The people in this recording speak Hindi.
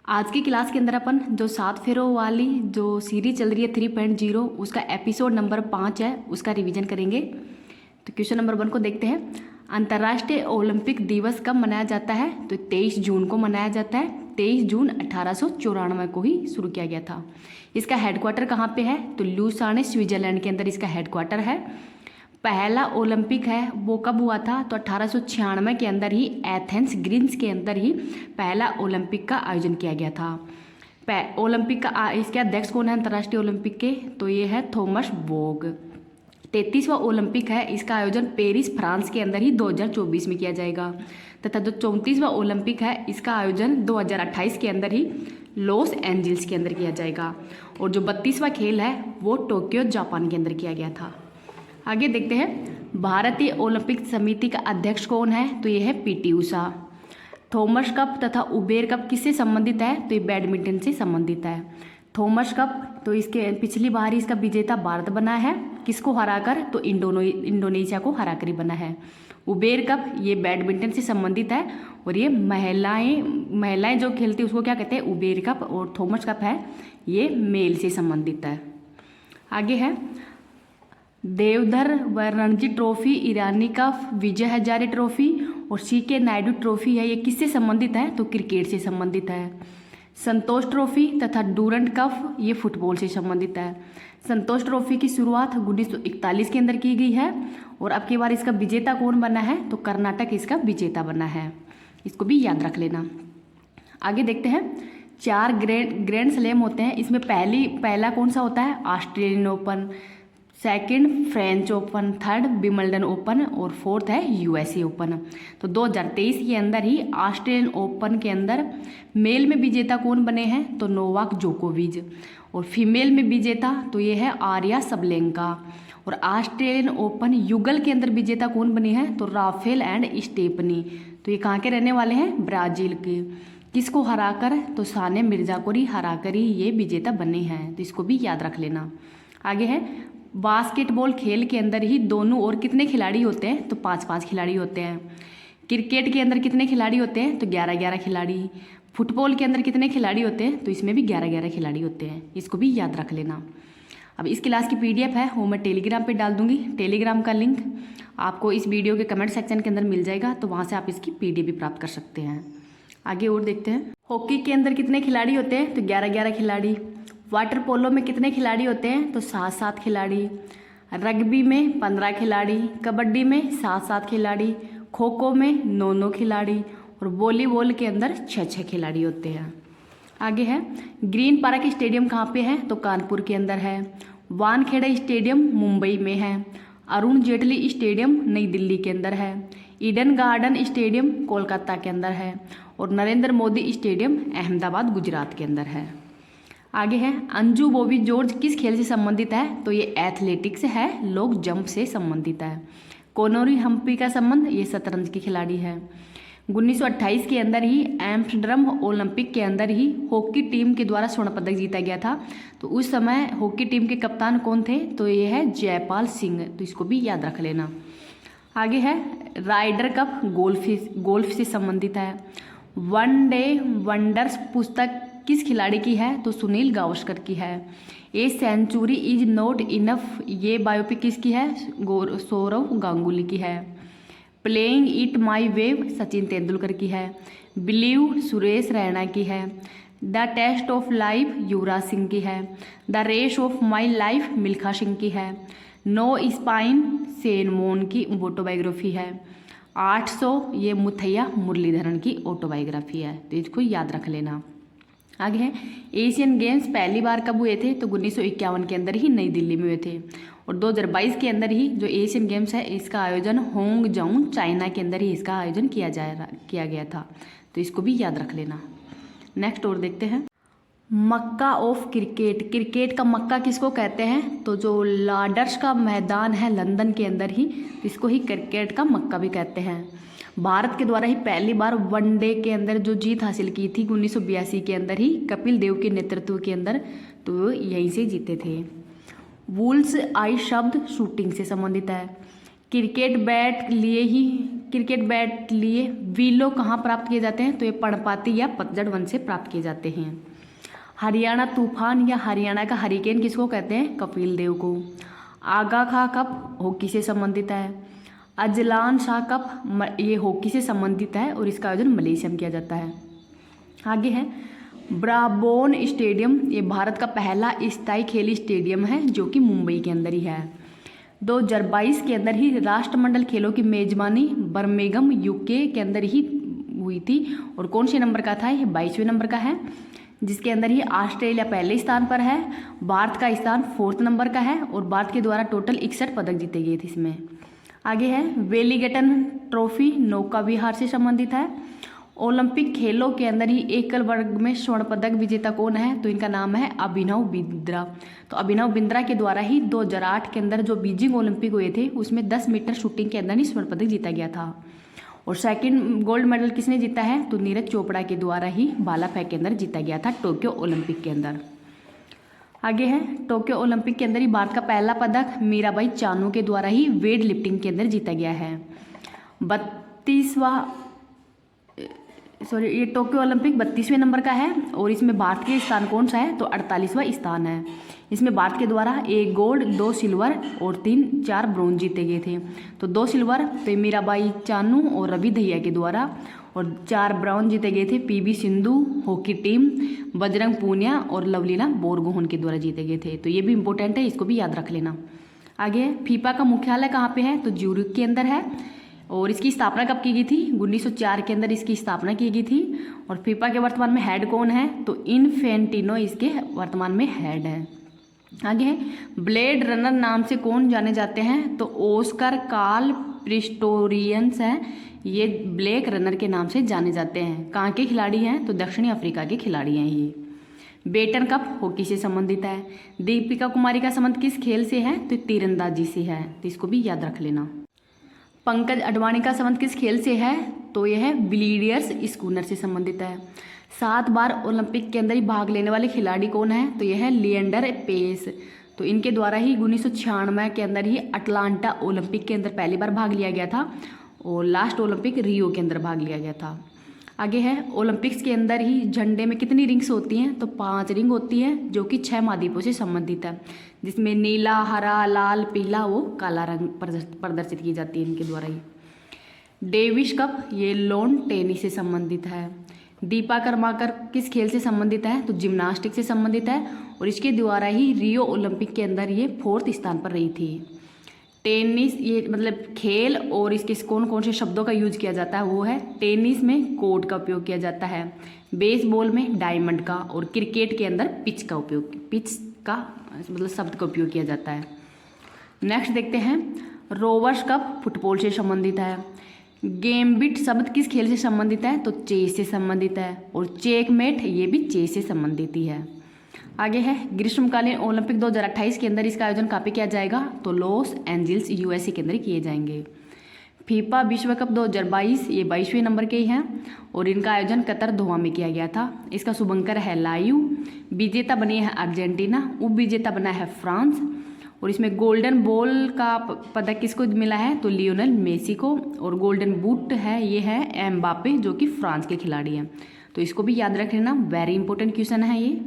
आज की क्लास के अंदर अपन जो 7 फेरों वाली जो सीरीज चल रही है 3.0 उसका एपिसोड नंबर 5 है, उसका रिवीजन करेंगे। तो क्वेश्चन नंबर 1 को देखते हैं। अंतर्राष्ट्रीय ओलंपिक दिवस कब मनाया जाता है? तो 23 जून को मनाया जाता है। 23 जून 1894 को ही शुरू किया गया था। इसका हेडक्वार्टर कहाँ पे है? तो लुसाने स्विट्जरलैंड के अंदर इसका हेडक्वार्टर है। पहला ओलंपिक है वो कब हुआ था? तो 1896 के अंदर ही एथेंस ग्रीस के अंदर ही पहला ओलंपिक का आयोजन किया गया था। ओलंपिक का इसके अध्यक्ष कौन है अंतर्राष्ट्रीय ओलंपिक के? तो ये है थॉमस बोग। 33वां ओलंपिक है, इसका आयोजन पेरिस फ्रांस के अंदर ही 2024 में किया जाएगा। तथा जो 34वां ओलंपिक है इसका आयोजन 2028 के अंदर ही लॉस एंजल्स के अंदर किया जाएगा। और जो 32वां खेल है वो टोक्यो जापान के अंदर किया गया था। आगे देखते हैं। भारतीय ओलंपिक समिति का अध्यक्ष कौन है? तो ये है पीटी उषा। थॉमस कप तथा उबेर कप किससे संबंधित है? तो ये बैडमिंटन से संबंधित है। थॉमस कप तो इसके पिछली बार ही इसका विजेता भारत बना है। किसको हराकर? तो इंडोनेशिया को हराकर ही बना है। उबेर कप ये बैडमिंटन से संबंधित है और ये महिलाएं जो खेलती है उसको क्या कहते हैं? Uber cup. और थॉमस कप है ये मेल से संबंधित है। आगे है देवधर व रणजी ट्रॉफी, ईरानी कप, विजय हजारे ट्रॉफी और सीके नायडू ट्रॉफी है, ये किससे संबंधित है? तो क्रिकेट से संबंधित है। संतोष ट्रॉफी तथा डूरंट कप ये फुटबॉल से संबंधित है। संतोष ट्रॉफी की शुरुआत 1941 के अंदर की गई है और अब की बार इसका विजेता कौन बना है? तो कर्नाटक इसका विजेता बना है। इसको भी याद रख लेना। आगे देखते हैं। 4 ग्रैंड स्लैम होते हैं, इसमें पहला कौन सा होता है? Australian open, second French open, third Wimbledon open और फोर्थ है यूएसए ओपन। तो 2023 के अंदर ही ऑस्ट्रेलियन ओपन के अंदर मेल में विजेता कौन बने हैं? तो नोवाक जोकोविच। और फीमेल में विजेता तो ये है आर्या सबलेंका। और ऑस्ट्रेलियन ओपन युगल के अंदर विजेता कौन बने हैं? तो राफेल एंड स्टेफनी। तो ये कहाँ के रहने वाले हैं? ब्राजील के। किसको हराकर? तो सानिया मिर्जा को ही हराकर ही ये विजेता बने हैं। तो इसको भी याद रख लेना। आगे है बास्केटबॉल खेल के अंदर ही दोनों ओर कितने खिलाड़ी होते हैं? तो 5-5 खिलाड़ी होते हैं। क्रिकेट के अंदर कितने खिलाड़ी होते हैं? तो 11-11 खिलाड़ी। फुटबॉल के अंदर कितने खिलाड़ी होते हैं? तो इसमें भी 11-11 खिलाड़ी होते हैं। इसको भी याद रख लेना। अब इस क्लास की PDF है वो मैं टेलीग्राम पे डाल दूंगी। टेलीग्राम का लिंक आपको इस वीडियो के कमेंट सेक्शन के अंदर मिल जाएगा, तो वहाँ से आप इसकी PDF भी प्राप्त कर सकते हैं। आगे और देखते हैं। हॉकी के अंदर कितने खिलाड़ी होते हैं? तो 11-11 खिलाड़ी। वाटर पोलो में कितने खिलाड़ी होते हैं? तो 7-7 खिलाड़ी। रग्बी में 15 खिलाड़ी। कबड्डी में 7-7 खिलाड़ी। खो खो में 9-9 खिलाड़ी। और वॉलीबॉल के अंदर 6-6 खिलाड़ी होते हैं। आगे है ग्रीन पार्क स्टेडियम कहाँ पे है? तो कानपुर के अंदर है। वानखेड़े स्टेडियम मुंबई में है। अरुण जेटली स्टेडियम नई दिल्ली के अंदर है। ईडन गार्डन स्टेडियम कोलकाता के अंदर है। और नरेंद्र मोदी स्टेडियम अहमदाबाद गुजरात के अंदर है। आगे है अंजू बॉबी जॉर्ज किस खेल से संबंधित है? तो ये एथलेटिक्स है, लॉन्ग जंप से संबंधित है। कोनोरी हम्पी का संबंध ये शतरंज की खिलाड़ी है। 1928 के अंदर ही एम्स्टर्डम ओलंपिक के अंदर ही हॉकी टीम के द्वारा स्वर्ण पदक जीता गया था। तो उस समय हॉकी टीम के कप्तान कौन थे? तो ये है जयपाल सिंह। तो इसको भी याद रख लेना। आगे है राइडर कप गोल्फ से संबंधित है। वन डे वंडर्स पुस्तक किस खिलाड़ी की है? तो सुनील गावस्कर की है। A century is not enough ये बायोपिक किसकी है? सौरव गांगुली की है। Playing it my way Sachin Tendulkar की है। बिलीव सुरेश रैना की है। The test of life Yuvraj Singh की है। The race of my life Milkha Singh की है। नो स्पाइन सेन मोन की ऑटोबायोग्राफी है। 800 ये मुथैया मुरलीधरन की ऑटोबायोग्राफी है। तो इसको याद रख लेना। आगे है एशियन गेम्स पहली बार कब हुए थे? तो 1951 के अंदर ही नई दिल्ली में हुए थे। और 2022 के अंदर ही जो एशियन गेम्स है इसका आयोजन होंगजाऊ चाइना के अंदर ही इसका आयोजन किया गया था। तो इसको भी याद रख लेना। नेक्स्ट और देखते हैं। मक्का ऑफ क्रिकेट, क्रिकेट का मक्का किसको कहते हैं? तो जो लॉर्ड्स का मैदान है लंदन के अंदर ही, इसको ही क्रिकेट का मक्का भी कहते हैं। भारत के द्वारा ही पहली बार वनडे के अंदर जो जीत हासिल की थी 1982 के अंदर ही कपिल देव के नेतृत्व के अंदर, तो यहीं से जीते थे। वुल्स आई शब्द शूटिंग से संबंधित है। क्रिकेट बैट लिए ही क्रिकेट बैट लिए विलो कहाँ प्राप्त किए जाते हैं? तो ये पर्णपाती या पतझड़ वन से प्राप्त किए जाते हैं। हरियाणा तूफान या हरियाणा का हरिकेन किसको कहते हैं? कपिल देव को। आगा खां कप हॉकी से संबंधित है। अजलान शाह कप ये हॉकी से संबंधित है और इसका आयोजन मलेशिया में किया जाता है। आगे है ब्राबोन स्टेडियम, ये भारत का पहला स्थायी खेल स्टेडियम है जो कि मुंबई के अंदर ही है। 2022 के अंदर ही राष्ट्रमंडल खेलों की मेजबानी बर्मिंघम यूके के अंदर ही हुई थी और कौन से नंबर का था? ये 22वें नंबर का है, जिसके अंदर ही ऑस्ट्रेलिया पहले स्थान पर है, भारत का स्थान 4th नंबर का है और भारत के द्वारा टोटल 61 पदक जीते गए थे इसमें। आगे है वेलिंगटन ट्रॉफी नौका विहार से संबंधित है। ओलंपिक खेलों के अंदर ही एकल वर्ग में स्वर्ण पदक विजेता कौन है? तो इनका नाम है अभिनव बिंद्रा। तो अभिनव बिंद्रा के द्वारा ही 2008 के अंदर जो बीजिंग ओलंपिक हुए थे उसमें 10 मीटर शूटिंग के अंदर ही स्वर्ण पदक जीता गया था। और सेकंड गोल्ड मेडल किसने जीता है? तो नीरज चोपड़ा के द्वारा ही भाला फेंक के अंदर जीता गया था टोक्यो ओलंपिक के अंदर। आगे है टोक्यो ओलंपिक के अंदर ही भारत का पहला पदक मीराबाई चानू के द्वारा ही वेट लिफ्टिंग के अंदर जीता गया है। 32वां ये टोक्यो ओलंपिक 32वें नंबर का है और इसमें भारत के स्थान कौन सा है? तो 48वां स्थान है। इसमें भारत के द्वारा 1 गोल्ड 2 सिल्वर और 4 ब्रॉन्ज जीते गए थे। तो 2 सिल्वर तो मीराबाई चानू और रवि दहिया के द्वारा और 4 ब्रॉन्ज जीते गए थे PV Sindhu hockey team, Bajrang Punia और लवलीना बोरगोहन के द्वारा जीते गए थे। तो ये भी इंपॉर्टेंट है, इसको भी याद रख लेना। आगे फीफा का मुख्यालय कहाँ पे है? तो ज्यूरिख के अंदर है और इसकी स्थापना कब की गई थी? 1904 के अंदर इसकी स्थापना की गई थी। और फीफा के वर्तमान में हेड कौन है? तो इन्फेंटिनो इसके वर्तमान में हेड है। आगे है ब्लेड रनर नाम से कौन जाने जाते हैं? तो ऑस्कर कार्ल प्रिस्टोरियंस है, ये ब्लैक रनर के नाम से जाने जाते हैं। कहाँ के खिलाड़ी हैं? तो दक्षिणी अफ्रीका के खिलाड़ी हैं ये। बेटन कप हॉकी से संबंधित है। दीपिका कुमारी का संबंध किस खेल से है? तो तीरंदाजी से है, तो इसको भी याद रख लेना। पंकज अडवाणी का संबंध किस खेल से है? तो यह है बिलियर्ड्स स्कूनर से संबंधित है। 7 बार ओलंपिक के अंदर ही भाग लेने वाले खिलाड़ी कौन है? तो यह है लिएंडर पेस। तो इनके द्वारा ही 1996 के अंदर ही अटलांटा ओलंपिक के अंदर पहली बार भाग लिया गया था और लास्ट ओलंपिक रियो के अंदर भाग लिया गया था। आगे है ओलंपिक्स के अंदर ही झंडे में कितनी रिंग्स होती हैं? तो 5 रिंग होती है जो कि 6 महाद्वीपों से संबंधित है, जिसमें नीला, हरा, लाल, पीला वो काला रंग प्रदर्शित की जाती है इनके द्वारा ही। डेविस कप ये लॉन टेनिस से संबंधित है। दीपा कर्माकर किस खेल से संबंधित है? तो जिम्नास्टिक से संबंधित है और इसके द्वारा ही रियो ओलंपिक के अंदर ये 4th स्थान पर रही थी। टेनिस ये मतलब खेल और इसके कौन कौन से शब्दों का यूज किया जाता है? वो है टेनिस में कोर्ट का उपयोग किया जाता है, बेसबॉल में डायमंड का और क्रिकेट के अंदर पिच का मतलब शब्द का उपयोग किया जाता है। नेक्स्ट देखते हैं रोवर्स कप फुटबॉल से संबंधित है। गेम्बिट शब्द किस खेल से संबंधित है? तो चेस से संबंधित है और चेकमेट ये भी चेस से संबंधित ही है। आगे है ग्रीष्मकालीन ओलंपिक 2028 के अंदर इसका आयोजन कहाँ पे किया जाएगा? तो लॉस एंजल्स यूएसए के अंदर किए जाएंगे। फीफा विश्व कप 2022 ये 22वें नंबर के ही हैं और इनका आयोजन कतर दोहा में किया गया था। इसका शुभंकर है लायू, विजेता बनी है अर्जेंटीना, उप विजेता बना है फ्रांस और इसमें गोल्डन बॉल का पदक किसको मिला है? तो लियोनेल मेसी को। और गोल्डन बूट है ये है एम्बापे जो कि फ्रांस के खिलाड़ी हैं। तो इसको भी याद रख लेना, वेरी इंपॉर्टेंट क्वेश्चन है ये।